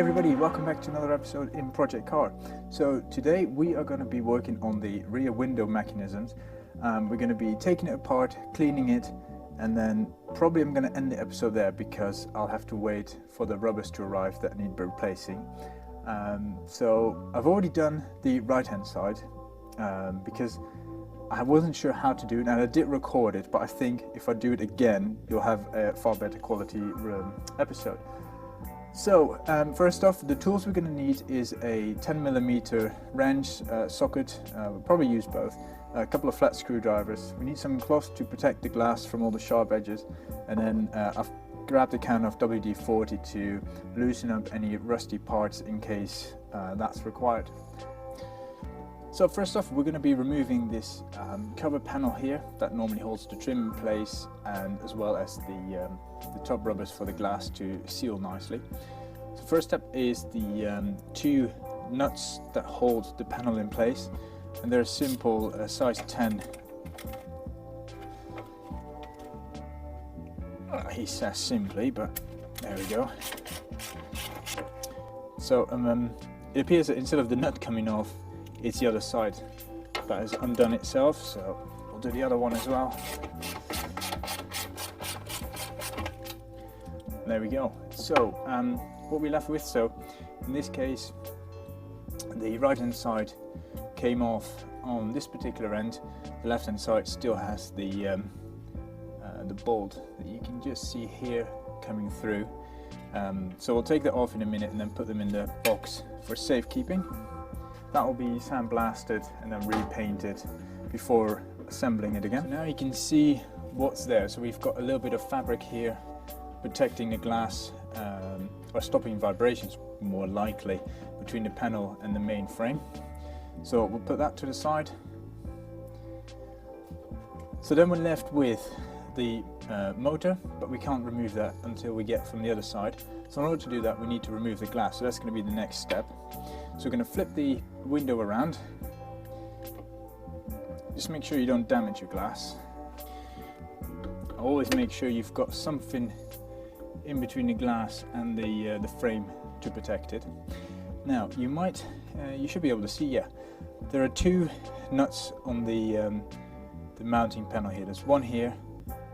everybody, welcome back to another episode in Project C.A.R. So today we are going to be working on the rear window mechanisms. We're going to be taking it apart, cleaning it, and then probably I'm going to end the episode there because I'll have to wait for the rubbers to arrive that need replacing. So I've already done the right hand side because I wasn't sure how to do it, and I did record it, but I think if I do it again you'll have a far better quality episode. So first off, the tools we're going to need is a 10mm wrench, socket, we'll probably use both, a couple of flat screwdrivers. We need some cloth to protect the glass from all the sharp edges, and then I've grabbed a can of WD-40 to loosen up any rusty parts in case that's required. So first off, we're going to be removing this cover panel here that normally holds the trim in place, and as well as the top rubbers for the glass to seal nicely. So first step is the two nuts that hold the panel in place, and they're simple size 10. He says simply, but there we go. So it appears that instead of the nut coming off, it's the other side that has undone itself, so we'll do the other one as well. There we go. So what we're left with, so in this case the right hand side came off on this particular end. The left hand side still has the bolt that you can just see here coming through. So we'll take that off in a minute and then put them in the box for safekeeping. That will be sandblasted and then repainted before assembling it again. So now you can see what's there. So we've got a little bit of fabric here protecting the glass, or stopping vibrations more likely, between the panel and the main frame. So we'll put that to the side. So then we're left with the motor, but we can't remove that until we get from the other side. So in order to do that, we need to remove the glass. So that's going to be the next step. So we're going to flip the window around. Just make sure you don't damage your glass. Always make sure you've got something in between the glass and the frame to protect it. Now you should be able to see, yeah, there are two nuts on the mounting panel here. There's one here,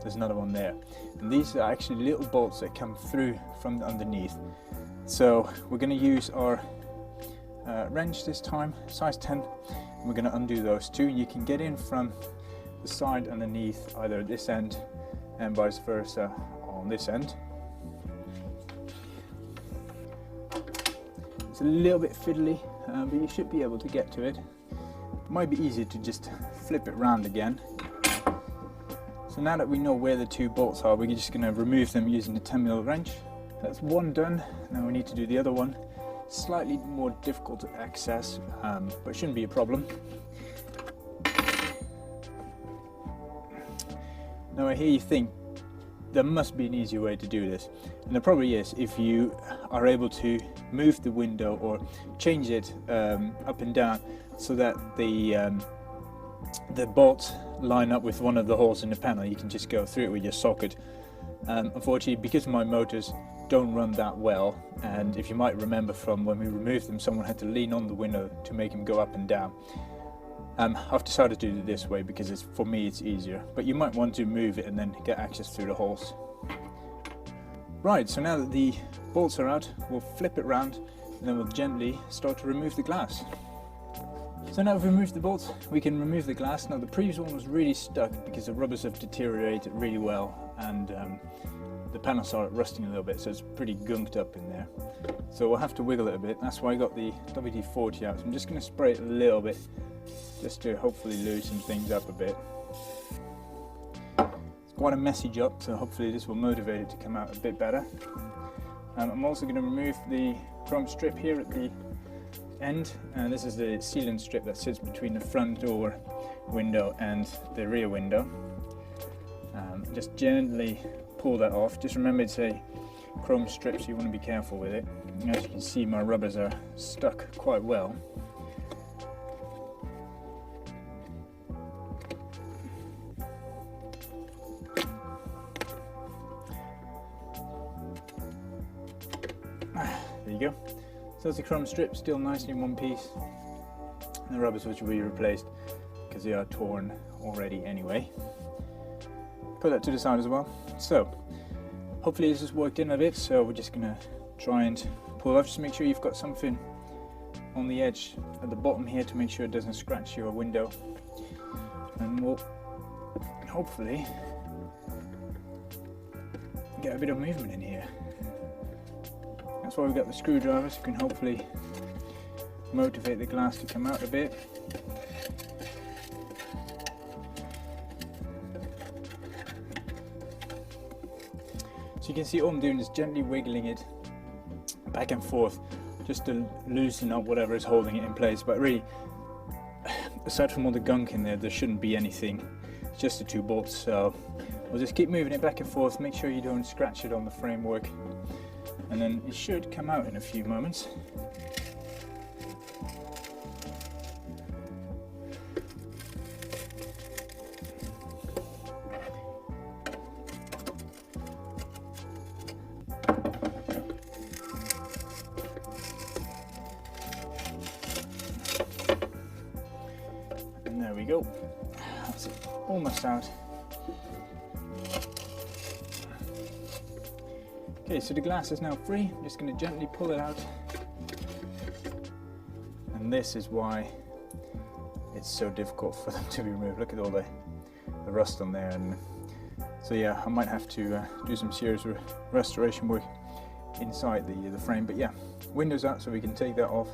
there's another one there, and these are actually little bolts that come through from underneath. So we're going to use our wrench this time, size 10, and we're going to undo those two. You can get in from the side underneath, either at this end and vice versa on this end. It's a little bit fiddly, but you should be able to get to it. It might be easier to just flip it round again. So now that we know where the two bolts are, we're just going to remove them using the 10mm wrench. That's one done. Now we need to do the other one. Slightly more difficult to access, but shouldn't be a problem. Now I hear you think there must be an easier way to do this, and there probably is if you are able to move the window or change it up and down so that the bolts line up with one of the holes in the panel. You can just go through it with your socket. Unfortunately, because my motors don't run that well, and if you might remember from when we removed them, someone had to lean on the window to make them go up and down. I've decided to do it this way because for me it's easier, but you might want to move it and then get access through the holes. Right, so now that the bolts are out, we'll flip it round and then we'll gently start to remove the glass. So now we've removed the bolts, we can remove the glass. Now the previous one was really stuck because the rubbers have deteriorated really well, and the panel started rusting a little bit, so it's pretty gunked up in there. So we'll have to wiggle it a bit. That's why I got the WD-40 out. So I'm just going to spray it a little bit, just to hopefully loosen things up a bit. It's quite a messy job, so hopefully this will motivate it to come out a bit better. I'm also going to remove the chrome strip here at the end, and this is the sealant strip that sits between the front door window and the rear window. Just gently pull that off. Just remember it's a chrome strip, so you want to be careful with it. As you can see, my rubbers are stuck quite well. There you go. So that's the chrome strip, still nicely in one piece. And the rubbers, which will be replaced because they are torn already anyway. Put that to the side as well. So hopefully this has worked in a bit, so we're just gonna try and pull off. Just make sure you've got something on the edge at the bottom here to make sure it doesn't scratch your window, and we'll hopefully get a bit of movement in here. That's why we've got the screwdrivers, so we can hopefully motivate the glass to come out a bit. So you can see all I'm doing is gently wiggling it back and forth just to loosen up whatever is holding it in place, but really, aside from all the gunk in there, there shouldn't be anything. It's just the two bolts, so we'll just keep moving it back and forth, make sure you don't scratch it on the framework, and then it should come out in a few moments. And there we go. That's it, almost out. Okay, so the glass is now free. I'm just going to gently pull it out. And this is why it's so difficult for them to be removed. Look at all the rust on there. And so yeah, I might have to do some serious restoration work inside the frame. But yeah, windows out, so we can take that off,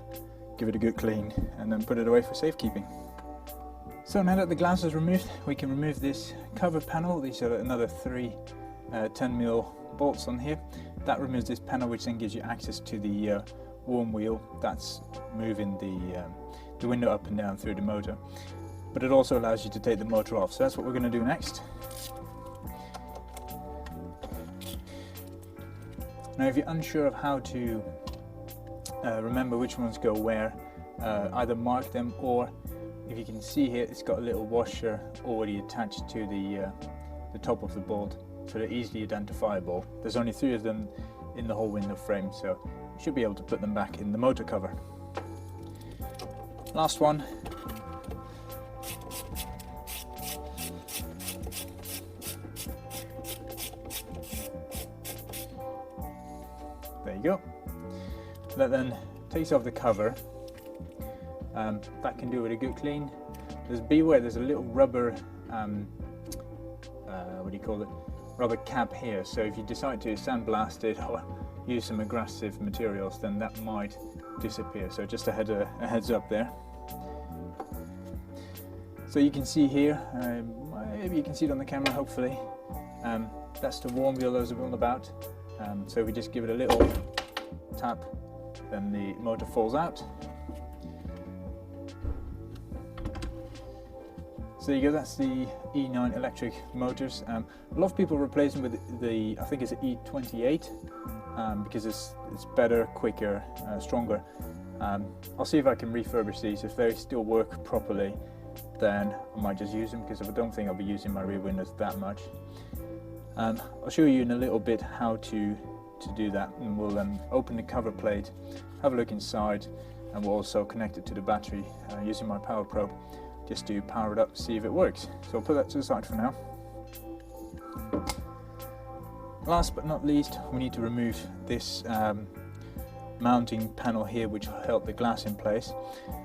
give it a good clean, and then put it away for safekeeping. So now that the glass is removed, we can remove this cover panel. These are another 3 10mm bolts on here. That removes this panel, which then gives you access to the warm wheel that's moving the window up and down through the motor. But it also allows you to take the motor off. So that's what we're going to do next. Now if you're unsure of how to remember which ones go where, either mark them, or if you can see here, it's got a little washer already attached to the top of the bolt, so they're easily identifiable. There's only 3 of them in the whole window frame, so you should be able to put them back in the motor cover. Last one. There you go. That then takes off the cover. That can do with a good clean. Beware, there's a little rubber, what do you call it? Rubber cap here. So if you decide to sandblast it or use some aggressive materials, then that might disappear. So just a heads up there. So you can see here, maybe you can see it on the camera, hopefully. That's the warm wheel I was on about. So if we just give it a little tap, then the motor falls out. So there you go, that's the E9 electric motors. A lot of people replace them with the, I think it's an E28, because it's better, quicker, stronger. I'll see if I can refurbish these. If they still work properly, then I might just use them, because I don't think I'll be using my rear windows that much. I'll show you in a little bit how to do that, and we'll open the cover plate, have a look inside, and we'll also connect it to the battery using my power probe, just to power it up, see if it works. So I'll put that to the side for now. Last but not least, we need to remove this mounting panel here, which held the glass in place.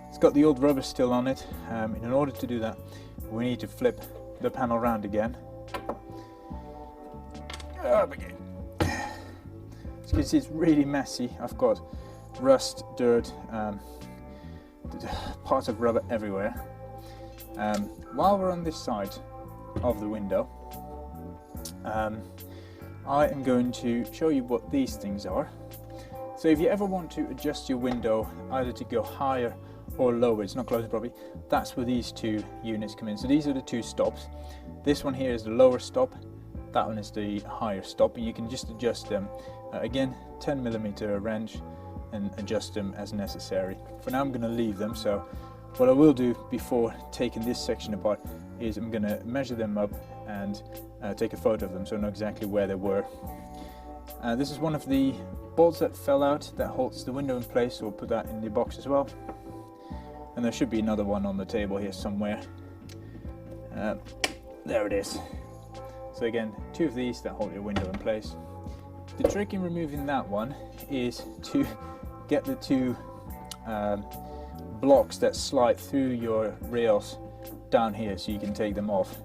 It's got the old rubber still on it. In order to do that, we need to flip the panel around again. Up again. As you can see, it's really messy. I've got rust, dirt, parts of rubber everywhere. While we're on this side of the window, I am going to show you what these things are. So if you ever want to adjust your window either to go higher or lower, it's not closing properly, that's where these 2 units come in. So these are the 2 stops. This one here is the lower stop, that one is the higher stop, and you can just adjust them. Again, 10mm wrench, and adjust them as necessary. For now I'm going to leave them, so what I will do before taking this section apart is I'm going to measure them up and take a photo of them so I know exactly where they were. This is one of the bolts that fell out that holds the window in place, so we'll put that in the box as well. And there should be another one on the table here somewhere. There it is. So again, 2 of these that hold your window in place. The trick in removing that one is to get the 2 blocks that slide through your rails down here so you can take them off.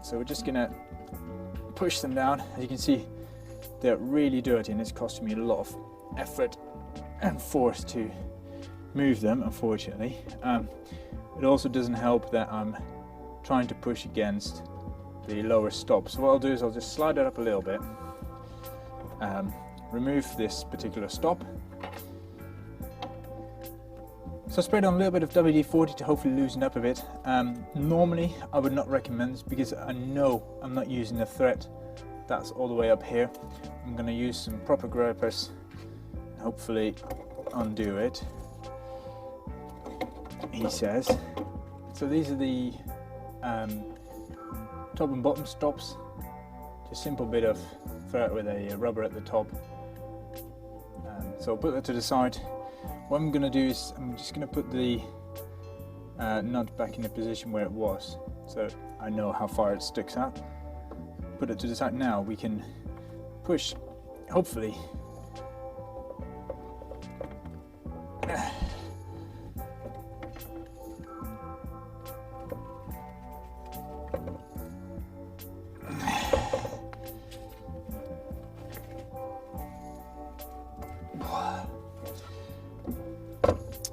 So we're just gonna push them down. As you can see, they're really dirty and it's costing me a lot of effort and force to move them, unfortunately. It also doesn't help that I'm trying to push against the lower stop. So what I'll do is I'll just slide it up a little bit, remove this particular stop. So I sprayed on a little bit of WD-40 to hopefully loosen up a bit. Normally I would not recommend this because I know I'm not using the thread that's all the way up here. I'm going to use some proper grippers and hopefully undo it, he says. So these are the top and bottom stops. Just a simple bit of thread with a rubber at the top. So I'll put that to the side. What I'm going to do is I'm just going to put the nut back in the position where it was, so I know how far it sticks out. Put it to the side. Now we can push, hopefully.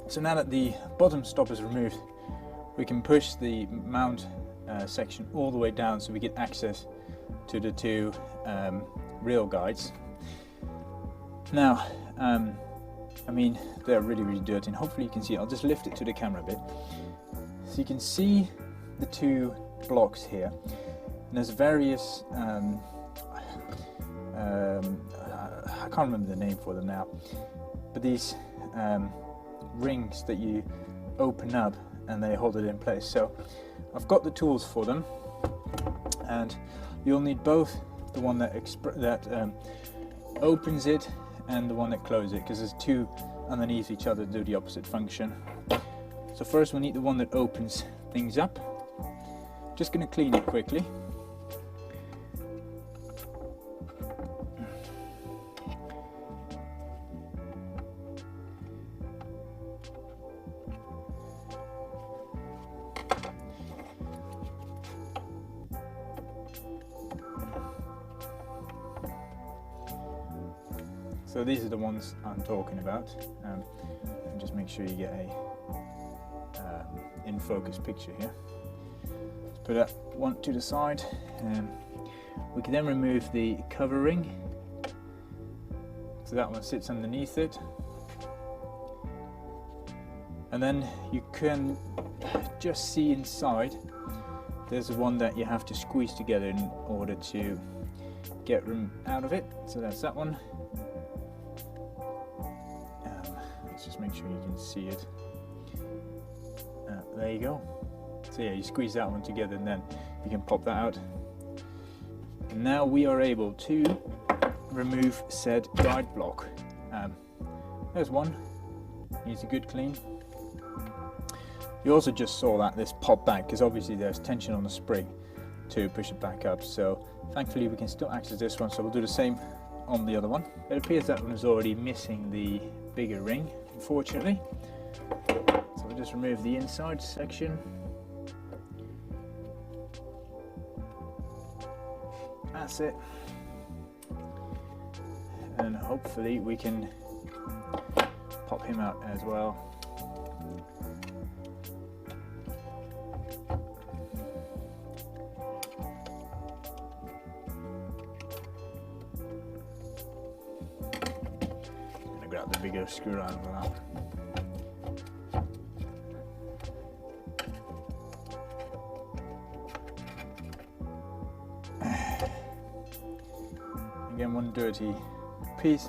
So now that the bottom stop is removed, we can push the mount section all the way down so we get access to the 2 rail guides. Now, I mean, they're really dirty and hopefully you can see it. I'll just lift it to the camera a bit. So you can see the 2 blocks here. And there's various, I can't remember the name for them now, but these rings that you open up and they hold it in place. So I've got the tools for them, and you'll need both the one that opens it and the one that closes it, because there's 2 underneath each other that do the opposite function. So first we need the one that opens things up. Just going to clean it quickly. So these are the ones I'm talking about, and just make sure you get a in focus picture here. Let's put that one to the side, and we can then remove the cover ring. So that one sits underneath it, and then you can just see inside. There's the one that you have to squeeze together in order to get room out of it. So that's that one. Let's just make sure you can see it. There you go. So yeah, you squeeze that one together and then you can pop that out. And now we are able to remove said guide block. There's one. Needs a good clean. You also just saw that this popped back because obviously there's tension on the spring to push it back up. So thankfully we can still access this one. So we'll do the same on the other one. It appears that one is already missing the bigger ring, unfortunately. So we'll just remove the inside section. That's it. And hopefully we can pop him out as well. Grab the bigger screwdriver for that. Again, one dirty piece.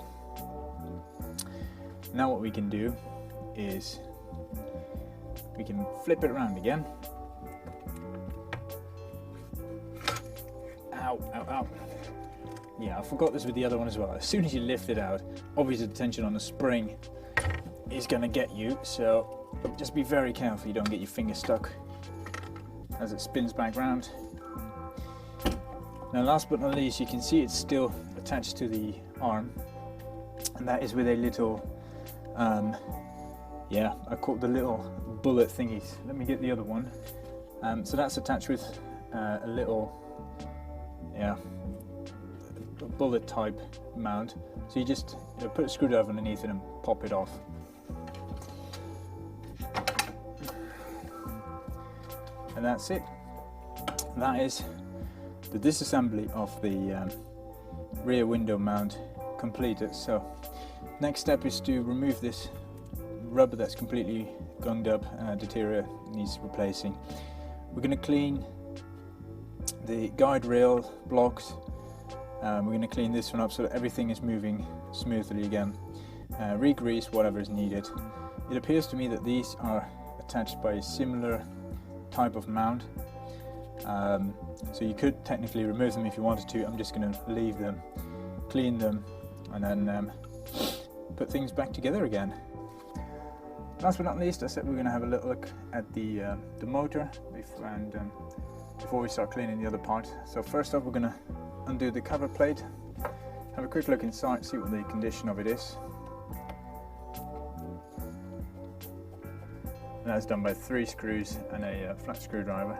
Now what we can do is we can flip it around again. Ow, ow, ow. yeah, I forgot this with the other one as well. As soon as you lift it out, obviously the tension on the spring is going to get you, so just be very careful you don't get your finger stuck as it spins back round. Now last but not least, you can see it's still attached to the arm, and that is with a little, yeah, I call it the little bullet thingies. Let me get the other one. So that's attached with a little, yeah, a bullet type mount. So you just put a screwdriver underneath it and pop it off. And that's it. That is the disassembly of the rear window mount completed. So next step is to remove this rubber that's completely gunged up, deteriorated, needs replacing. We're going to clean the guide rail blocks. We're going to clean this one up so that everything is moving smoothly again. Re-grease whatever is needed. It appears to me that these are attached by a similar type of mount, so you could technically remove them if you wanted to. I'm just going to leave them, clean them, and then put things back together again. Last but not least, I said we're going to have a little look at the motor before we start cleaning the other part. So first off, we're going to undo the cover plate, have a quick look inside, see what the condition of it is. And that's done by 3 screws and a flat screwdriver.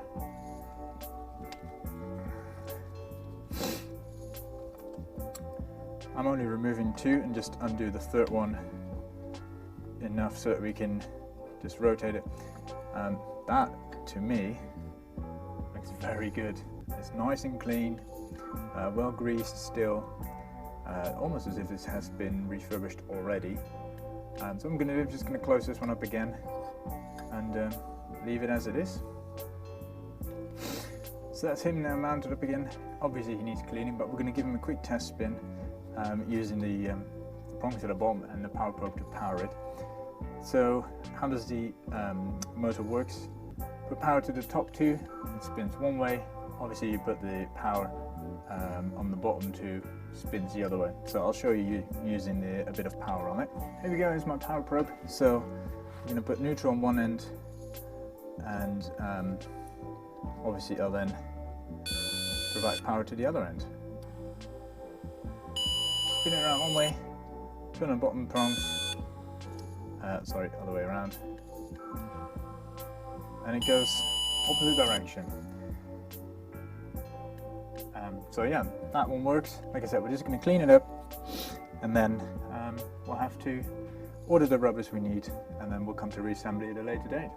I'm only removing 2 and just undo the third one enough so that we can just rotate it. That to me looks very good. It's nice and clean, well greased still, almost as if this has been refurbished already. So I'm just going to close this one up again and leave it as it is. So that's him now mounted up again. Obviously he needs cleaning, but we're going to give him a quick test spin using the prongs at the bottom and the power probe to power it. So how does the motor works? Put power to the top 2, it spins one way. Obviously you put the power on the bottom 2, spins the other way. So I'll show you using a bit of power on it. Here we go, here's my power probe. So I'm going to put neutral on one end, and obviously I'll then provide power to the other end. Spin it around one way, turn on the bottom prongs, sorry, other way around, and it goes opposite direction. So yeah, that one works. Like I said, we're just going to clean it up, and then we'll have to order the rubbers we need, and then we'll come to reassembly at a later date.